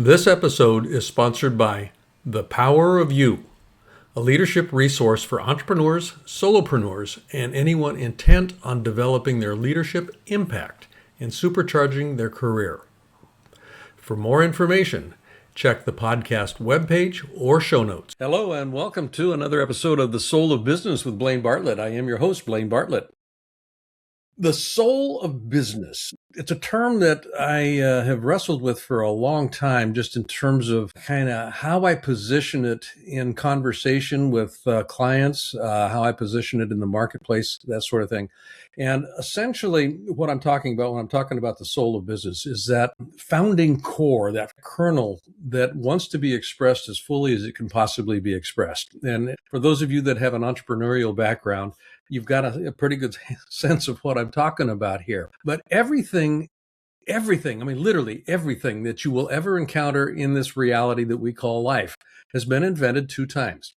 This episode is sponsored by The Power of You, a leadership resource for entrepreneurs, solopreneurs, and anyone intent on developing their leadership impact and supercharging their career. For more information, check the podcast webpage or show notes. Hello, and welcome to another episode of The Soul of Business with Blaine Bartlett. I am your host, Blaine Bartlett. The soul of business. It's a term that I have wrestled with for a long time, just in terms of kind of how I position it in conversation with clients, how I position it in the marketplace, that sort of thing. And essentially what I'm talking about when I'm talking about the soul of business is that founding core, that kernel that wants to be expressed as fully as it can possibly be expressed. And for those of you that have an entrepreneurial background, you've got a pretty good sense of what I'm talking about here. But everything, I mean, literally everything that you will ever encounter in this reality that we call life has been invented two times.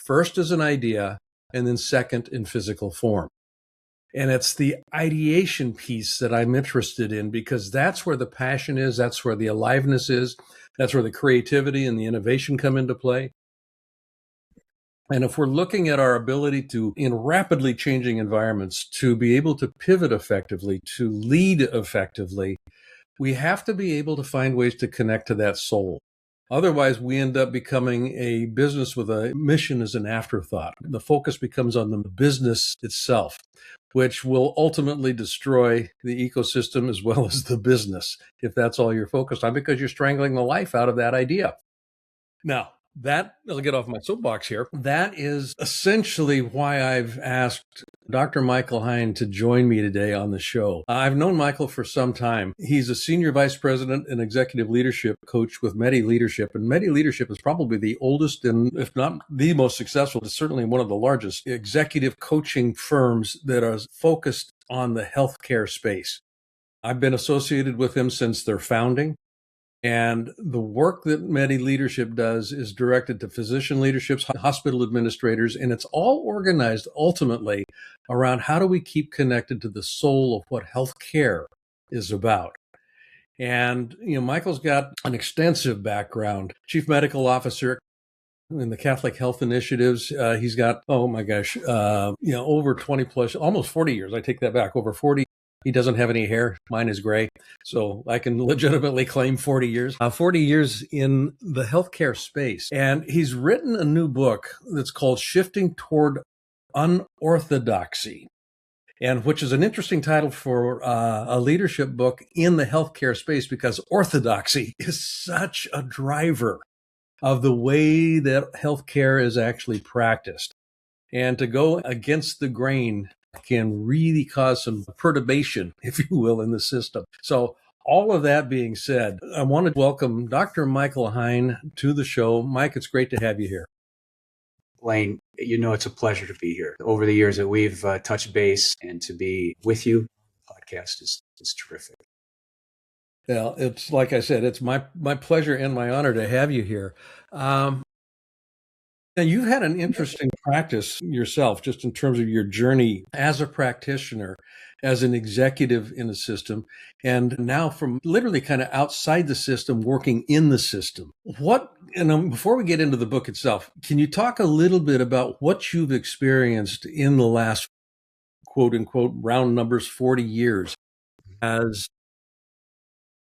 First as an idea, and then second in physical form. And it's the ideation piece that I'm interested in, because that's where the passion is, that's where the aliveness is, that's where the creativity and the innovation come into play. And if we're looking at our ability to, in rapidly changing environments, to be able to pivot effectively, to lead effectively, we have to be able to find ways to connect to that soul. Otherwise, we end up becoming a business with a mission as an afterthought. The focus becomes on the business itself, which will ultimately destroy the ecosystem as well as the business, if that's all you're focused on, because you're strangling the life out of that idea. Now, I'll get off my soapbox here. That is essentially why I've asked Dr. Michael Hein to join me today on the show. I've known Michael for some time. He's a senior vice president and executive leadership coach with MEDI Leadership. And MEDI Leadership is probably the oldest and, if not the most successful, it's certainly one of the largest executive coaching firms that are focused on the healthcare space. I've been associated with them since their founding. And the work that MEDI Leadership does is directed to physician leaderships, hospital administrators, and it's all organized ultimately around how do we keep connected to the soul of what healthcare is about. And, Michael's got an extensive background, chief medical officer in the Catholic Health Initiatives. He's got, over 20 plus, almost 40 years. I take that back, over 40. He doesn't have any hair. Mine is gray. So I can legitimately claim 40 years. 40 years in the healthcare space. And he's written a new book that's called Shifting Toward Unorthodoxy, and which is an interesting title for a leadership book in the healthcare space, because orthodoxy is such a driver of the way that healthcare is actually practiced. And to go against the grain can really cause some perturbation, if you will, in the system. So all of that being said, I want to welcome Dr. Michael Hein to the show. Mike, it's great to have you here. Blaine, it's a pleasure to be here. Over the years that we've touched base, and to be with you, the podcast is terrific. Well, it's like I said, it's my pleasure and my honor to have you here. Now, you've had an interesting practice yourself, just in terms of your journey as a practitioner, as an executive in the system, and now from literally kind of outside the system, working in the system. Before we get into the book itself, can you talk a little bit about what you've experienced in the last, quote unquote, round numbers, 40 years, as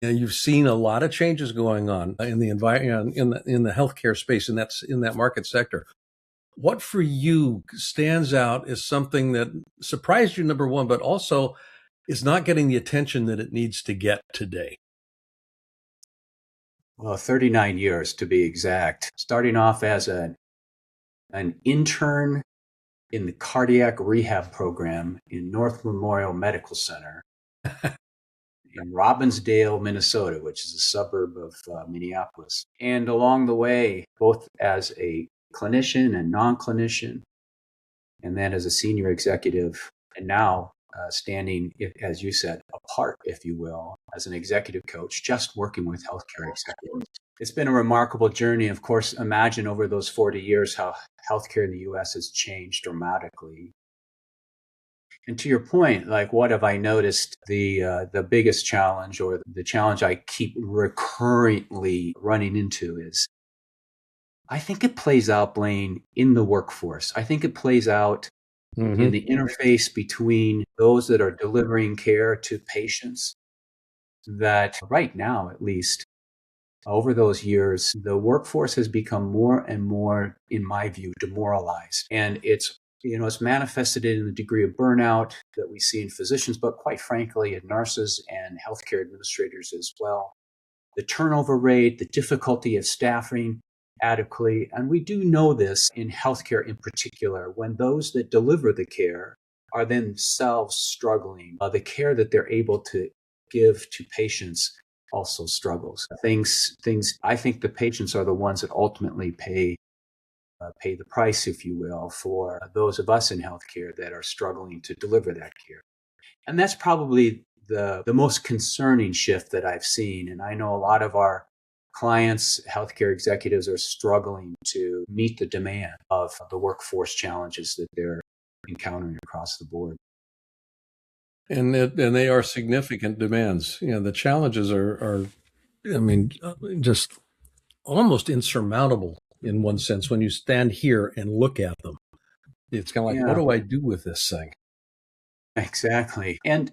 you've seen a lot of changes going on in the environment, in the healthcare space, and that's in that market sector. What for you stands out as something that surprised you, number one, but also is not getting the attention that it needs to get today? Well, 39 years to be exact. Starting off as an intern in the cardiac rehab program in North Memorial Medical Center in Robbinsdale, Minnesota, which is a suburb of Minneapolis. And along the way, both as a clinician and non-clinician, and then as a senior executive, and now standing, as you said, apart, if you will, as an executive coach, just working with healthcare executives. It's been a remarkable journey. Of course, imagine over those 40 years how healthcare in the U.S. has changed dramatically. And to your point, like what have I noticed the biggest challenge or the challenge I keep recurrently running into is I think it plays out, Blaine, in the workforce. I think it plays out in Mm-hmm. the interface between those that are delivering care to patients that right now, at least, over those years, the workforce has become more and more, in my view, demoralized. And it's manifested in the degree of burnout that we see in physicians, but quite frankly, in nurses and healthcare administrators as well. The turnover rate, the difficulty of staffing adequately. And we do know this in healthcare in particular, when those that deliver the care are themselves struggling, the care that they're able to give to patients also struggles. I think the patients are the ones that ultimately pay the price, if you will, for those of us in healthcare that are struggling to deliver that care. And that's probably the most concerning shift that I've seen. And I know a lot of our clients, healthcare executives, are struggling to meet the demand of the workforce challenges that they're encountering across the board. And they are significant demands. The challenges are I mean, just almost insurmountable in one sense when you stand here and look at them. It's kind of like, what Yeah, do I do with this thing? exactly. And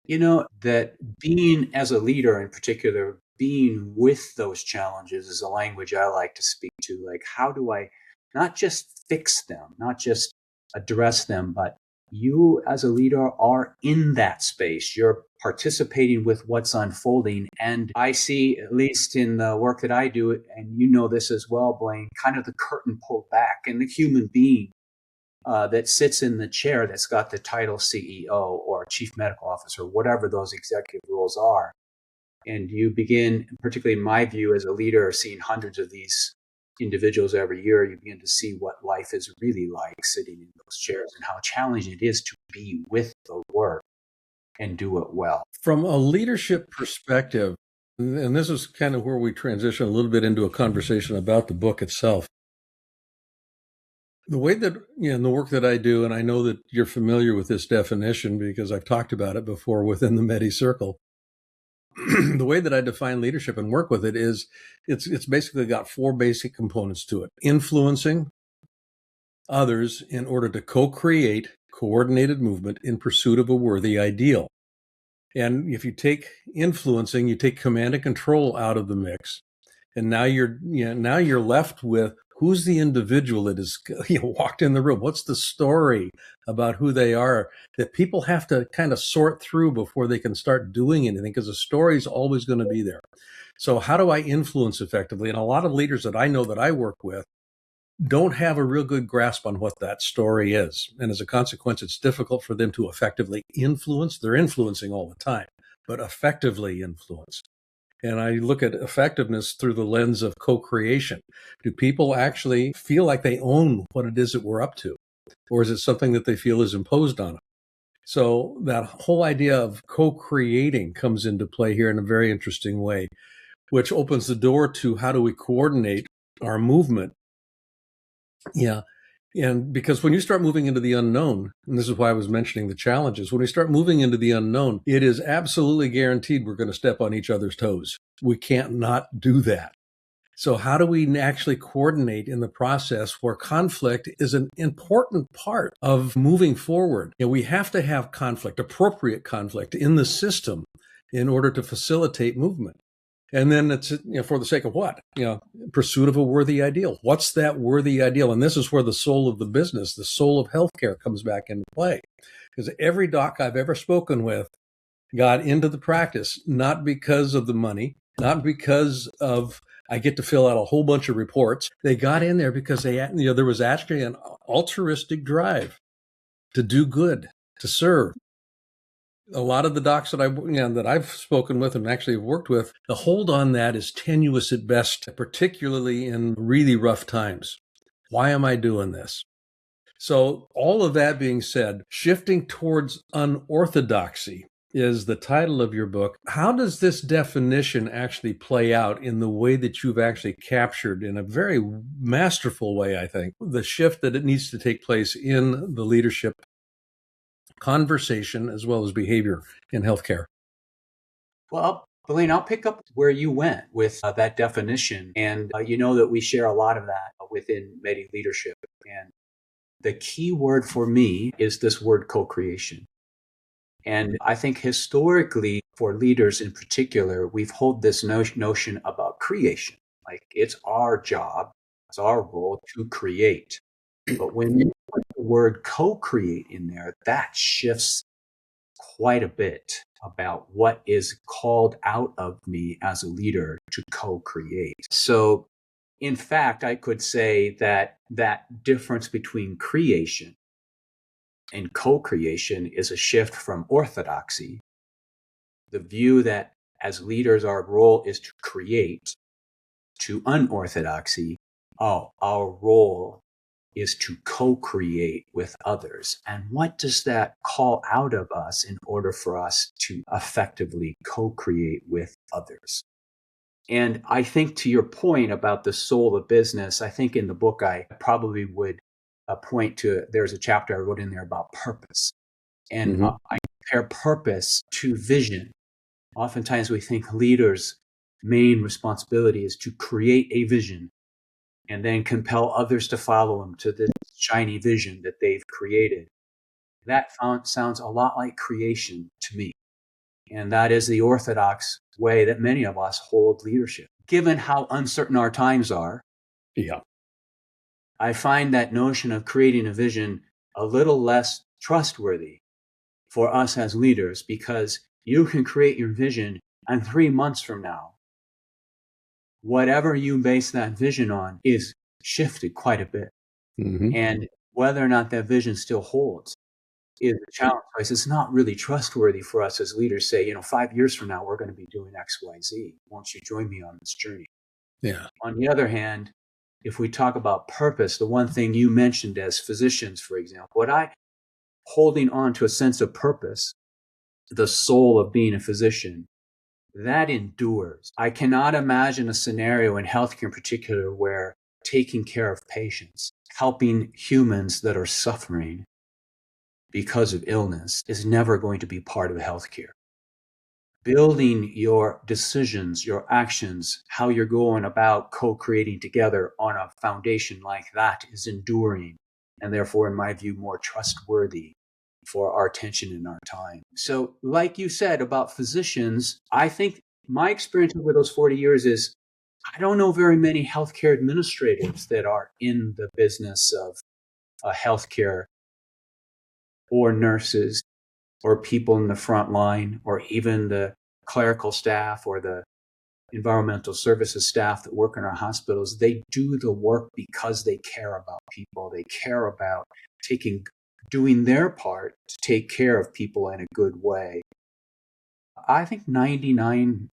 that being as a leader in particular, being with those challenges is a language I like to speak to. Like, how do I not just fix them, not just address them, but you as a leader are in that space. You're participating with what's unfolding. And I see, at least in the work that I do, and you know this as well, Blaine, kind of the curtain pulled back and the human being that sits in the chair that's got the title CEO or Chief Medical Officer, whatever those executive roles are. And you begin, particularly in my view as a leader, seeing hundreds of these individuals every year, you begin to see what life is really like sitting in those chairs and how challenging it is to be with the work and do it well. From a leadership perspective, and this is kind of where we transition a little bit into a conversation about the book itself. The way that, in the work that I do, and I know that you're familiar with this definition because I've talked about it before within the MEDI circle. The way that I define leadership and work with it is it's basically got four basic components to it. Influencing others in order to co-create coordinated movement in pursuit of a worthy ideal. And if you take influencing, you take command and control out of the mix. And now you're left with who's the individual that is walked in the room. What's the story about who they are that people have to kind of sort through before they can start doing anything, because the story is always going to be there. So how do I influence effectively? And a lot of leaders that I know that I work with don't have a real good grasp on what that story is. And as a consequence, it's difficult for them to effectively influence. They're influencing all the time, but effectively influence. And I look at effectiveness through the lens of co-creation. Do people actually feel like they own what it is that we're up to? Or is it something that they feel is imposed on them? So that whole idea of co-creating comes into play here in a very interesting way, which opens the door to how do we coordinate our movement. Yeah. And because when you start moving into the unknown, and this is why I was mentioning the challenges, when we start moving into the unknown, it is absolutely guaranteed we're going to step on each other's toes. We can't not do that. So how do we actually coordinate in the process where conflict is an important part of moving forward? We have to have conflict, appropriate conflict in the system in order to facilitate movement. And then it's for the sake of what? Pursuit of a worthy ideal. What's that worthy ideal? And this is where the soul of the business, the soul of healthcare comes back into play. Because every doc I've ever spoken with got into the practice, not because of the money, not because of I get to fill out a whole bunch of reports. They got in there because there was actually an altruistic drive to do good, to serve. A lot of the docs that that I've spoken with and actually have worked with, the hold on that is tenuous at best, particularly in really rough times. Why am I doing this? So all of that being said, Shifting Towards Unorthodoxy is the title of your book. How does this definition actually play out in the way that you've actually captured in a very masterful way, I think, the shift that it needs to take place in the leadership conversation as well as behavior in healthcare? Well, Elaine, I'll pick up where you went with that definition. And you know that we share a lot of that within MEDI Leadership. And the key word for me is this word co-creation. And I think historically, for leaders in particular, we've held this notion about creation. Like it's our job, it's our role to create. But when you put the word co-create in there, that shifts quite a bit about what is called out of me as a leader to co-create. So, in fact, I could say that that difference between creation and co-creation is a shift from orthodoxy, the view that as leaders our role is to create, to unorthodoxy. Oh, our role is to co-create with others. And what does that call out of us in order for us to effectively co-create with others? And I think to your point about the soul of business, I think in the book I probably would point to, there's a chapter I wrote in there about purpose. And I compare purpose to vision. Oftentimes we think leaders' main responsibility is to create a vision and then compel others to follow them to this shiny vision that they've created. That sounds a lot like creation to me. And that is the orthodox way that many of us hold leadership. Given how uncertain our times are, Yeah. I find that notion of creating a vision a little less trustworthy for us as leaders, because you can create your vision and 3 months from now, whatever you base that vision on is shifted quite a bit. And whether or not that vision still holds is a challenge. It's not really trustworthy for us as leaders to say, 5 years from now, we're going to be doing X, Y, Z. Won't you join me on this journey? Yeah. On the other hand, if we talk about purpose, the one thing you mentioned as physicians, for example, holding on to a sense of purpose, the soul of being a physician, that endures. I cannot imagine a scenario in healthcare in particular where taking care of patients, helping humans that are suffering because of illness is never going to be part of healthcare. Building your decisions, your actions, how you're going about co-creating together on a foundation like that is enduring and therefore, in my view, more trustworthy for our attention and our time. So like you said about physicians, I think my experience over those 40 years is I don't know very many healthcare administrators that are in the business of healthcare or nurses or people in the front line or even the clerical staff or the environmental services staff that work in our hospitals. They do the work because they care about people. They care about doing their part to take care of people in a good way. I think 99%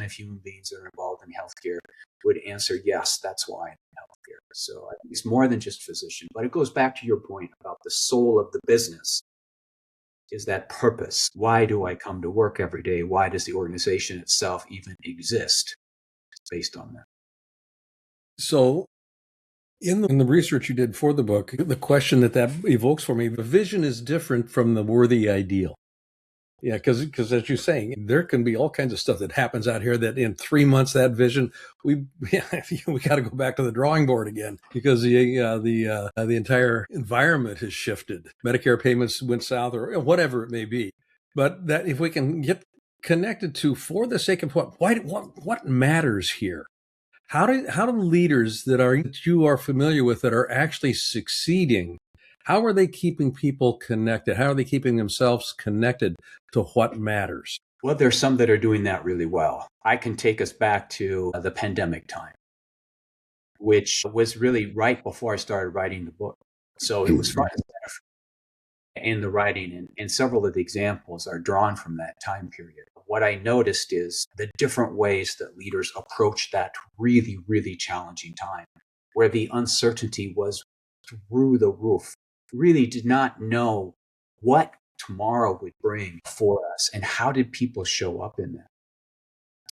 of human beings that are involved in healthcare would answer, yes, that's why I'm in healthcare. So I think it's more than just physician, but it goes back to your point about the soul of the business is that purpose. Why do I come to work every day? Why does the organization itself even exist? It's based on that. So in the research you did for the book, the question that evokes for me, the vision is different from the worthy ideal. Yeah, because as you're saying, there can be all kinds of stuff that happens out here that in 3 months, that vision, we got to go back to the drawing board again because the entire environment has shifted. Medicare payments went south or whatever it may be. But that if we can get connected to, for the sake of what matters here, how do leaders that you are familiar with that are actually succeeding, how are they keeping people connected? How are they keeping themselves connected to what matters? Well, there's some that are doing that really well. I can take us back to the pandemic time, which was really right before I started writing the book. So it was front and center in the writing, and several of the examples are drawn from that time period. What I noticed is the different ways that leaders approached that really, really challenging time, where the uncertainty was through the roof, really did not know what tomorrow would bring for us and how did people show up in that.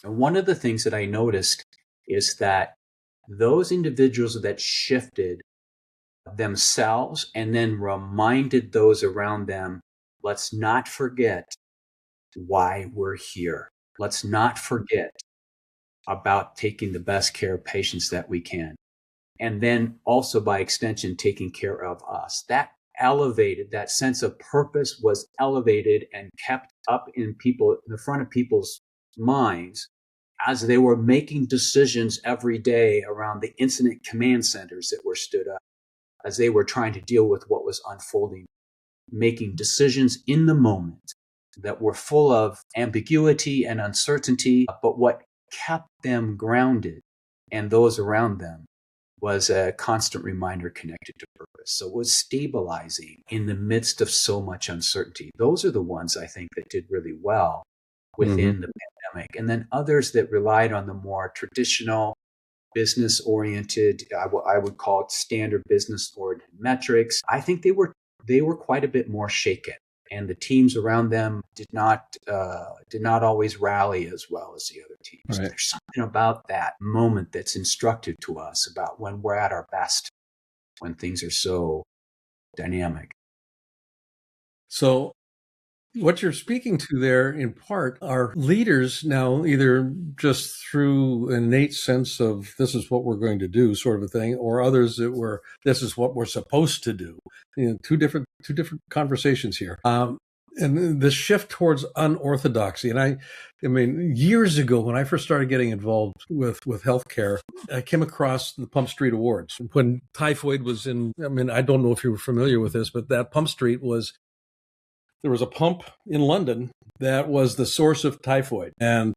And one of the things that I noticed is that those individuals that shifted themselves and then reminded those around them, let's not forget why we're here. Let's not forget about taking the best care of patients that we can. And then also by extension, taking care of us. That elevated, that sense of purpose was elevated and kept up in the front of people's minds as they were making decisions every day around the incident command centers that were stood up, as they were trying to deal with what was unfolding, making decisions in the moment that were full of ambiguity and uncertainty, but what kept them grounded and those around them was a constant reminder connected to purpose. So it was stabilizing in the midst of so much uncertainty. Those are the ones I think that did really well within the pandemic. And then others that relied on the more traditional business-oriented, I would call it standard business-oriented metrics. I think they were quite a bit more shaken. And the teams around them did not always rally as well as the other teams. Right. There's something about that moment that's instructive to us about when we're at our best, when things are so dynamic. So what you're speaking to there in part are leaders now, either just through an innate sense of this is what we're going to do sort of a thing, or others that were, this is what we're supposed to do. Two different conversations here. And the shift towards unorthodoxy. And I mean, years ago, when I first started getting involved with healthcare, I came across the Pump Street Awards when typhoid was in, I mean, I don't know if you were familiar with this, but that Pump Street there was a pump in London that was the source of typhoid. And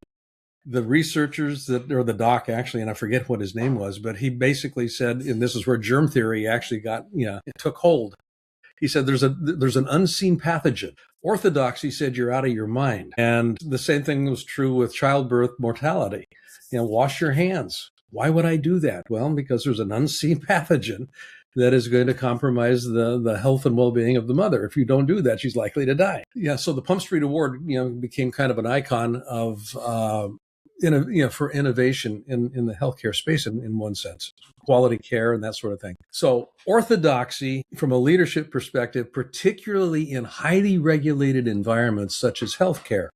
the researchers or the doc actually, and I forget what his name was, but he basically said, and this is where germ theory actually it took hold. He said, there's an unseen pathogen. Orthodoxy said you're out of your mind. And the same thing was true with childbirth mortality. Wash your hands. Why would I do that? Well, because there's an unseen pathogen that is going to compromise the health and well-being of the mother. If you don't do that, she's likely to die. Yeah. So the Pump Street Award, became kind of an icon of, for innovation in the healthcare space in one sense, quality care and that sort of thing. So orthodoxy from a leadership perspective, particularly in highly regulated environments such as healthcare,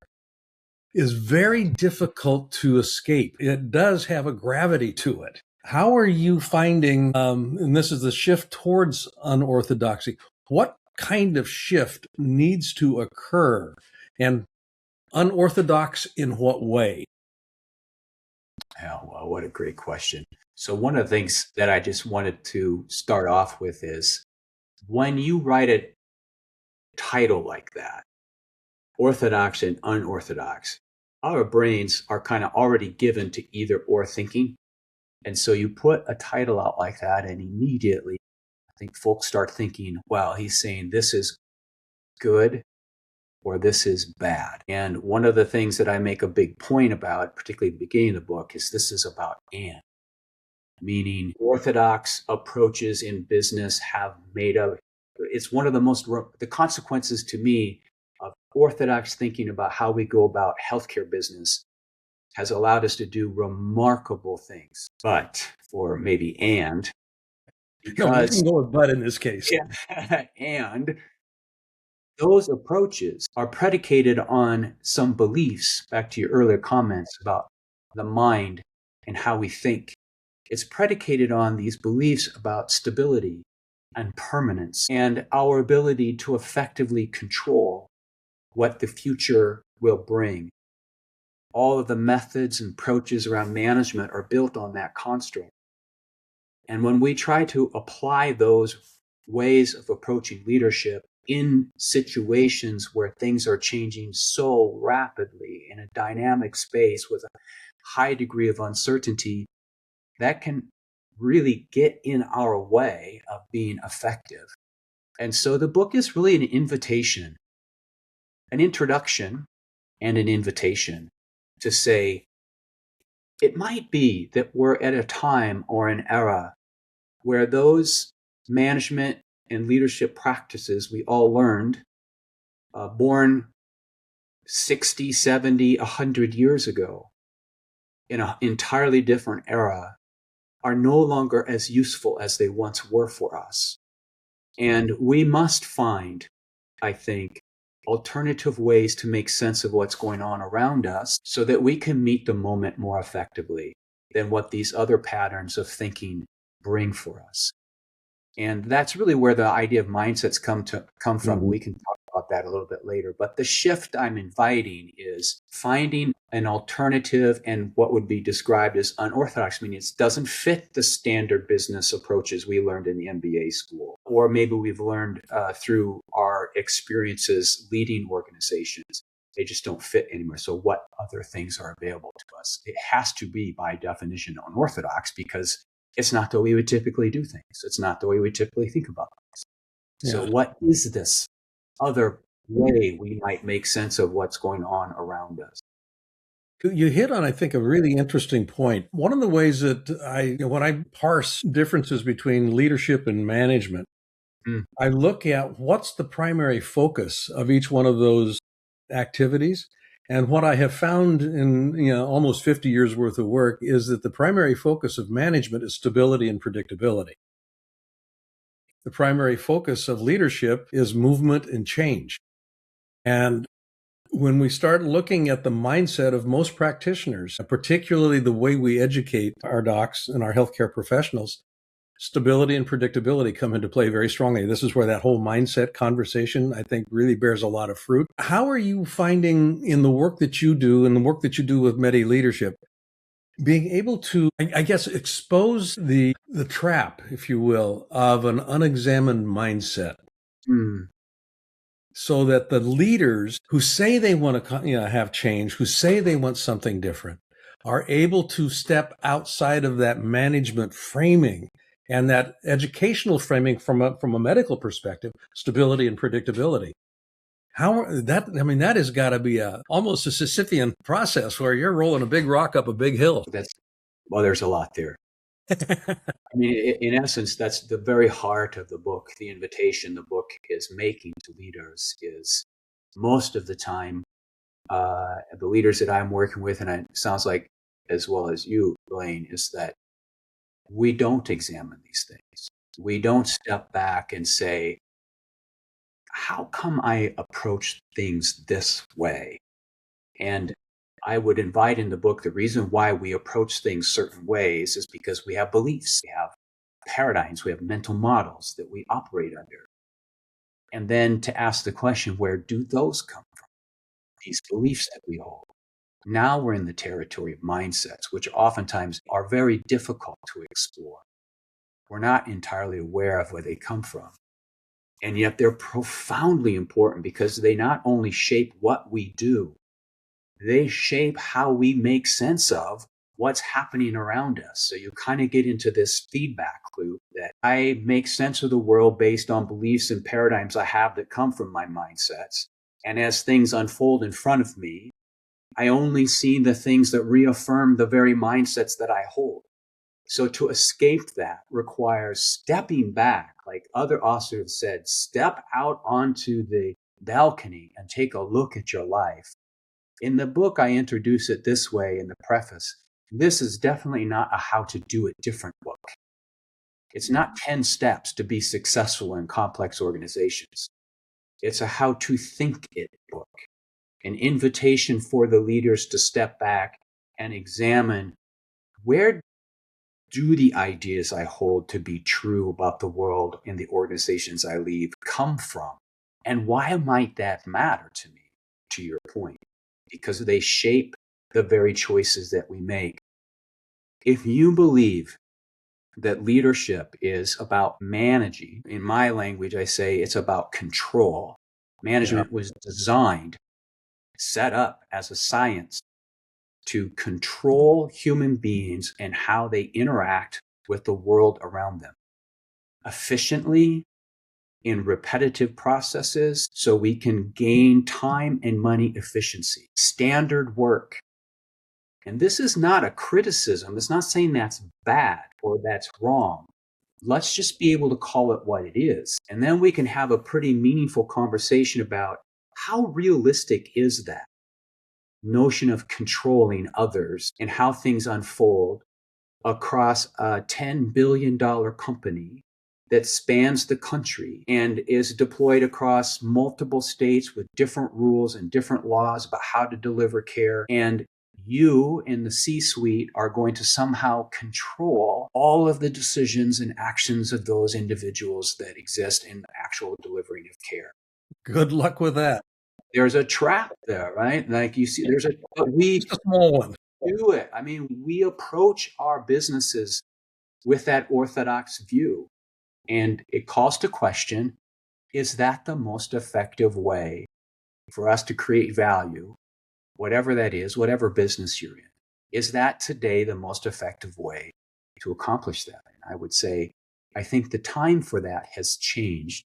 is very difficult to escape. It does have a gravity to it. How are you finding, and this is the shift towards unorthodoxy, what kind of shift needs to occur, and unorthodox in what way? Oh, well, what a great question. So one of the things that I just wanted to start off with is when you write a title like that, orthodox and unorthodox, our brains are kind of already given to either or thinking. And so you put a title out like that, and immediately I think folks start thinking, well, he's saying this is good or this is bad. And one of the things that I make a big point about, particularly at the beginning of the book, is this is about and. Meaning orthodox approaches in business it's one of the consequences to me of orthodox thinking about how we go about healthcare business has allowed us to do remarkable things. But, or maybe and, because no, you can go with but in this case. Yeah, and those approaches are predicated on some beliefs, back to your earlier comments about the mind and how we think. It's predicated on these beliefs about stability and permanence and our ability to effectively control what the future will bring. All of the methods and approaches around management are built on that construct. And when we try to apply those ways of approaching leadership in situations where things are changing so rapidly in a dynamic space with a high degree of uncertainty, that can really get in our way of being effective. And so the book is really an invitation, an introduction and an invitation to say, it might be that we're at a time or an era where those management and leadership practices we all learned, born 60, 70, 100 years ago in an entirely different era, are no longer as useful as they once were for us. And we must find, I think, alternative ways to make sense of what's going on around us so that we can meet the moment more effectively than what these other patterns of thinking bring for us. And that's really where the idea of mindsets come from. Mhm. We can talk about that a little bit later. But the shift I'm inviting is finding an alternative and what would be described as unorthodox, meaning it doesn't fit the standard business approaches we learned in the MBA school, or maybe we've learned through our experiences leading organizations. They just don't fit anymore. So what other things are available to us? It has to be, by definition, unorthodox because it's not the way we typically do things. It's not the way we typically think about things. So Yeah. what is this other way we might make sense of what's going on around us? You hit on, I think, a really interesting point. One of the ways that when I parse differences between leadership and management, Mm, I look at what's the primary focus of each one of those activities. And what I have found in almost 50 years worth of work is that the primary focus of management is stability and predictability. The primary focus of leadership is movement and change. And when we start looking at the mindset of most practitioners, particularly the way we educate our docs and our healthcare professionals, stability and predictability come into play very strongly. This is where that whole mindset conversation, I think, really bears a lot of fruit. How are you finding in the work that you do and the work that you do with MEDI Leadership, being able to, I guess, expose the trap, if you will, of an unexamined mindset? mm, So that the leaders who say they want to have change, who say they want something different, are able to step outside of that management framing and that educational framing from a medical perspective, stability and predictability. That has got to be almost a Sisyphean process where you're rolling a big rock up a big hill. there's a lot there. I mean, in essence, that's the very heart of the book. The invitation the book is making to leaders is most of the time, the leaders that I'm working with, and it sounds like as well as you, Blaine, is that we don't examine these things. We don't step back and say, how come I approach things this way? And I would invite in the book the reason why we approach things certain ways is because we have beliefs, we have paradigms, we have mental models that we operate under. And then to ask the question, where do those come from? These beliefs that we hold. Now we're in the territory of mindsets, which oftentimes are very difficult to explore. We're not entirely aware of where they come from. And yet they're profoundly important because they not only shape what we do, they shape how we make sense of what's happening around us. So you kind of get into this feedback loop that I make sense of the world based on beliefs and paradigms I have that come from my mindsets. And as things unfold in front of me, I only see the things that reaffirm the very mindsets that I hold. So to escape that requires stepping back, like other authors have said, step out onto the balcony and take a look at your life. In the book, I introduce it this way in the preface. This is definitely not a how to do it different book. It's not 10 steps to be successful in complex organizations. It's a how to think it book, an invitation for the leaders to step back and examine where do the ideas I hold to be true about the world and the organizations I lead come from? And why might that matter to me, to your point? Because they shape the very choices that we make. If you believe that leadership is about managing, in my language, I say it's about control. Yeah. Management was designed, set up as a science to control human beings and how they interact with the world around them efficiently in repetitive processes so we can gain time and money efficiency, standard work. And this is not a criticism. It's not saying that's bad or that's wrong. Let's just be able to call it what it is. And then we can have a pretty meaningful conversation about how realistic is that notion of controlling others and how things unfold across a $10 billion company that spans the country and is deployed across multiple states with different rules and different laws about how to deliver care. And you in the C-suite are going to somehow control all of the decisions and actions of those individuals that exist in the actual delivering of care. Good luck with that. There's a trap there, right? Like you see, just a small one. Do it. I mean, we approach our businesses with that orthodox view. And it calls to question, is that the most effective way for us to create value, whatever that is, whatever business you're in? Is that today the most effective way to accomplish that? And I would say, I think the time for that has changed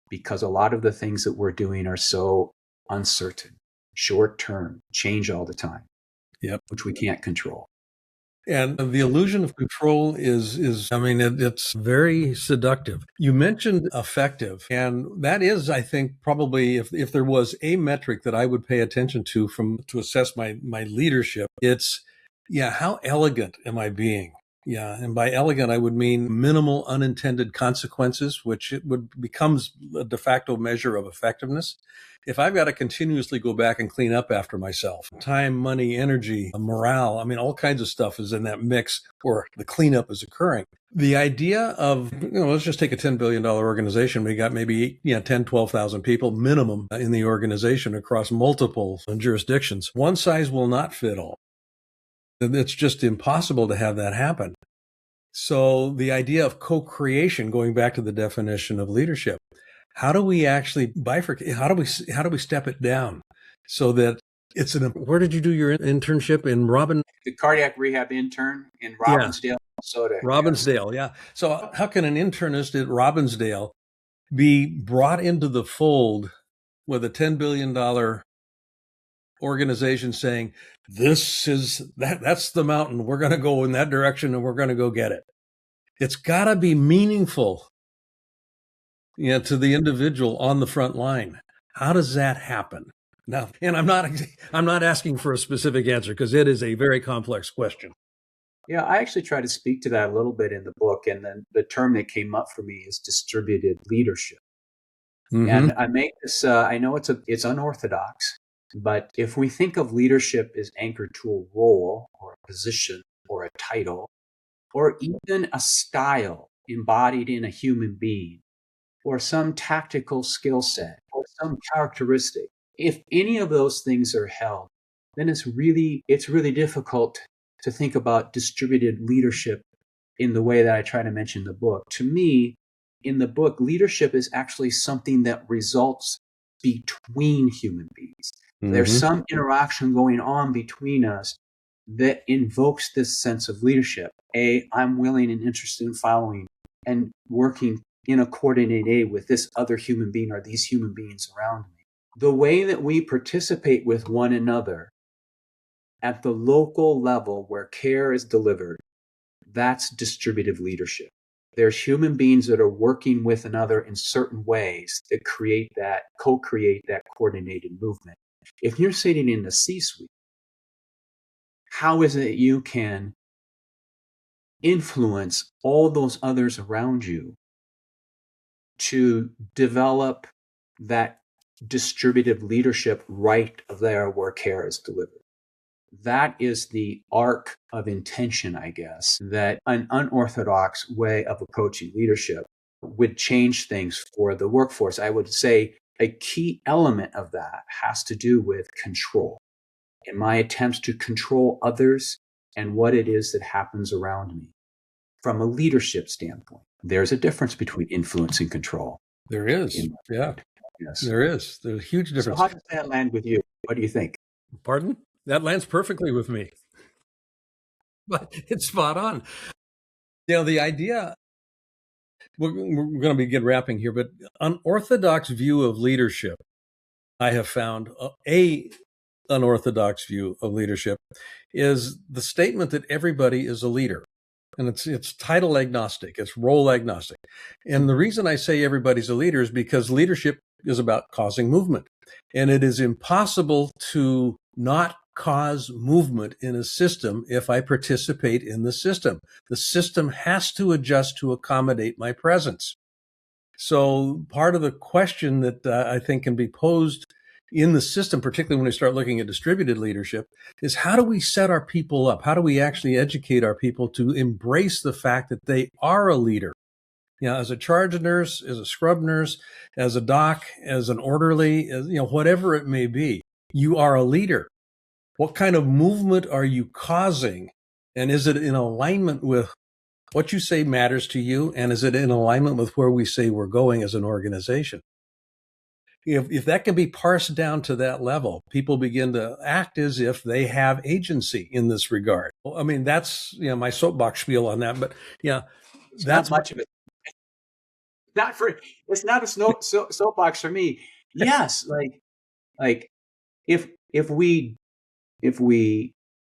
because a lot of the things that we're doing are so uncertain, short term, change all the time, which we can't control. And the illusion of control is I mean, it's very seductive. You mentioned effective, and that is, I think, probably if there was a metric that I would pay attention to to assess my leadership, it's, how elegant am I being? Yeah. And by elegant, I would mean minimal unintended consequences, which becomes a de facto measure of effectiveness. If I've got to continuously go back and clean up after myself, time, money, energy, morale, I mean, all kinds of stuff is in that mix where the cleanup is occurring. The idea of, let's just take a $10 billion organization. We got maybe 10, 12,000 people minimum in the organization across multiple jurisdictions. One size will not fit all. It's just impossible to have that happen. So the idea of co-creation, going back to the definition of leadership, how do we actually bifurcate? How do we step it down so that it's where did you do your internship in the cardiac rehab intern in Robbinsdale, Minnesota. Robbinsdale, yeah. So how can an internist at Robbinsdale be brought into the fold with a $10 billion organization saying, that's the mountain. We're going to go in that direction and we're going to go get it. It's got to be meaningful, to the individual on the front line. How does that happen? Now, and I'm not asking for a specific answer because it is a very complex question. Yeah, I actually try to speak to that a little bit in the book. And then the term that came up for me is distributed leadership. Mm-hmm. And I make this, I know it's unorthodox, but if we think of leadership as anchored to a role or a position or a title, or even a style embodied in a human being, or some tactical skill set, or some characteristic, if any of those things are held, then it's really difficult to think about distributed leadership in the way that I try to mention in the book. To me, in the book, leadership is actually something that results between human beings. Mm-hmm. There's some interaction going on between us that invokes this sense of leadership. I'm willing and interested in following and working in a coordinated with this other human being or these human beings around me. The way that we participate with one another at the local level where care is delivered, that's distributive leadership. There's human beings that are working with another in certain ways that co-create that coordinated movement. If you're sitting in the C-suite, how is it you can influence all those others around you to develop that distributive leadership right there where care is delivered? That is the arc of intention, I guess, that an unorthodox way of approaching leadership would change things for the workforce. I would say a key element of that has to do with control. In my attempts to control others and what it is that happens around me. From a leadership standpoint, there's a difference between influence and control. There is. Yeah. Yes. There is. There's a huge difference. So how does that land with you? What do you think? Pardon? That lands perfectly with me. But it's spot on. The idea, we're going to begin wrapping here, but an orthodox view of leadership, I have found a unorthodox view of leadership is the statement that everybody is a leader. And it's title agnostic, it's role agnostic. And the reason I say everybody's a leader is because leadership is about causing movement. And it is impossible to not cause movement in a system if I participate in the system. The system has to adjust to accommodate my presence. So part of the question that I think can be posed in the system, particularly when we start looking at distributed leadership, is how do we set our people up? How do we actually educate our people to embrace the fact that they are a leader? As a charge nurse, as a scrub nurse, as a doc, as an orderly, as, whatever it may be, you are a leader. What kind of movement are you causing? And is it in alignment with what you say matters to you? And is it in alignment with where we say we're going as an organization? If that can be parsed down to that level, people begin to act as if they have agency in this regard. I mean, that's, my soapbox spiel on that, but it's that's not much of it. It's not a soapbox for me. Yes. Like if we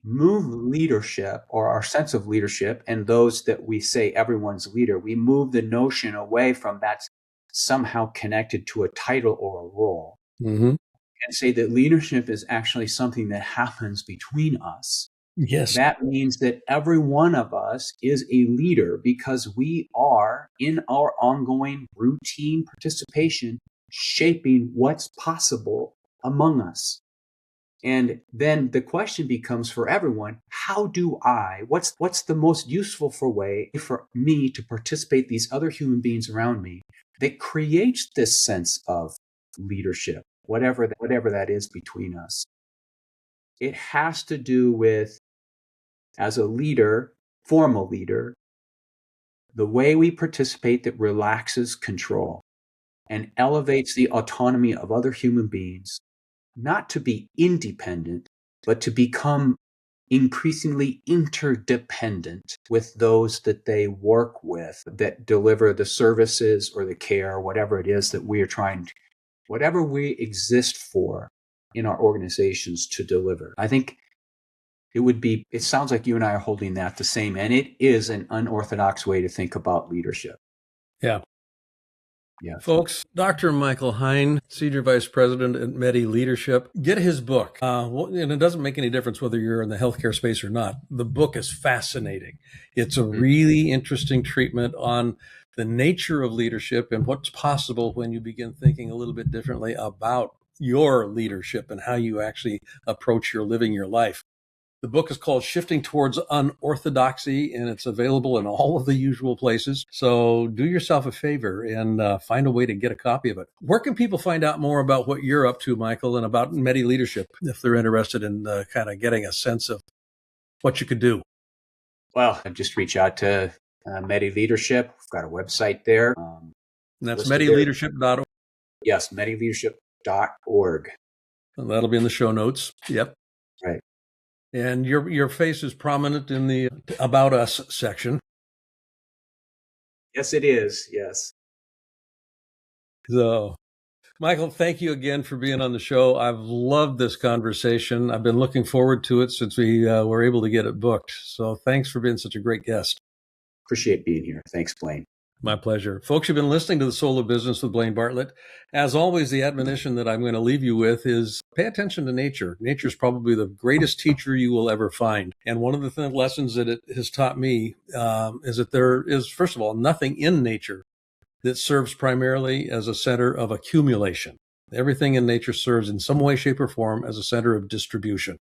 move leadership or our sense of leadership and those that we say everyone's leader, we move the notion away from that's somehow connected to a title or a role, and say that leadership is actually something that happens between us. Yes. That means that every one of us is a leader because we are in our ongoing routine participation shaping what's possible among us. And then the question becomes for everyone, what's the most useful way for me to participate these other human beings around me that creates this sense of leadership, whatever that is between us. It has to do with, as a leader, formal leader, the way we participate that relaxes control and elevates the autonomy of other human beings, not to be independent, but to become increasingly interdependent with those that they work with, that deliver the services or the care, whatever it is that whatever we exist for in our organizations to deliver. I think it sounds like you and I are holding that the same, and it is an unorthodox way to think about leadership. Yeah. Yeah. Folks, Dr. Michael Hein, Senior Vice President at MEDI Leadership, get his book. And it doesn't make any difference whether you're in the healthcare space or not. The book is fascinating. It's a really interesting treatment on the nature of leadership and what's possible when you begin thinking a little bit differently about your leadership and how you actually approach living your life. The book is called Shifting Towards Unorthodoxy, and it's available in all of the usual places. So do yourself a favor and find a way to get a copy of it. Where can people find out more about what you're up to, Michael, and about MEDI Leadership if they're interested in kind of getting a sense of what you could do? Well, just reach out to MEDI Leadership. We've got a website there. And that's medileadership.org. Yes, medileadership.org. And that'll be in the show notes. Yep. Right. And your face is prominent in the About Us section. Yes, it is. Yes. So, Michael, thank you again for being on the show. I've loved this conversation. I've been looking forward to it since we were able to get it booked. So thanks for being such a great guest. Appreciate being here. Thanks, Blaine. My pleasure. Folks, you've been listening to The Soul of Business with Blaine Bartlett. As always, the admonition that I'm going to leave you with is pay attention to nature. Nature is probably the greatest teacher you will ever find. And one of the lessons that it has taught me is that there is, first of all, nothing in nature that serves primarily as a center of accumulation. Everything in nature serves in some way, shape, or form as a center of distribution.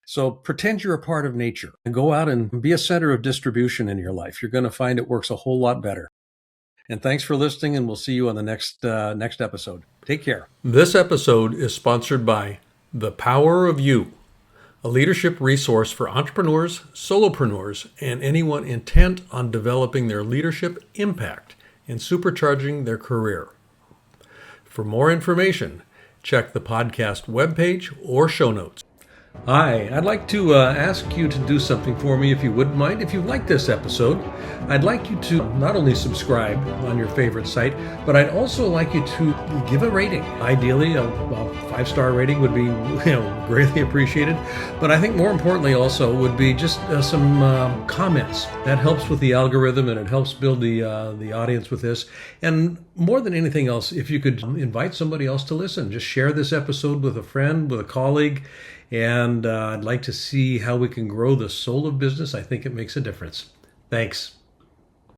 So pretend you're a part of nature and go out and be a center of distribution in your life. You're going to find it works a whole lot better. And thanks for listening, and we'll see you on the next episode. Take care. This episode is sponsored by The Power of You, a leadership resource for entrepreneurs, solopreneurs, and anyone intent on developing their leadership impact and supercharging their career. For more information, check the podcast webpage or show notes. Hi, I'd like to ask you to do something for me if you wouldn't mind. If you like this episode, I'd like you to not only subscribe on your favorite site, but I'd also like you to give a rating. Ideally, a 5-star rating would be greatly appreciated. But I think more importantly also would be just some comments. That helps with the algorithm and it helps build the audience with this. And more than anything else, if you could invite somebody else to listen, just share this episode with a friend, with a colleague, And I'd like to see how we can grow the soul of business. I think it makes a difference. Thanks.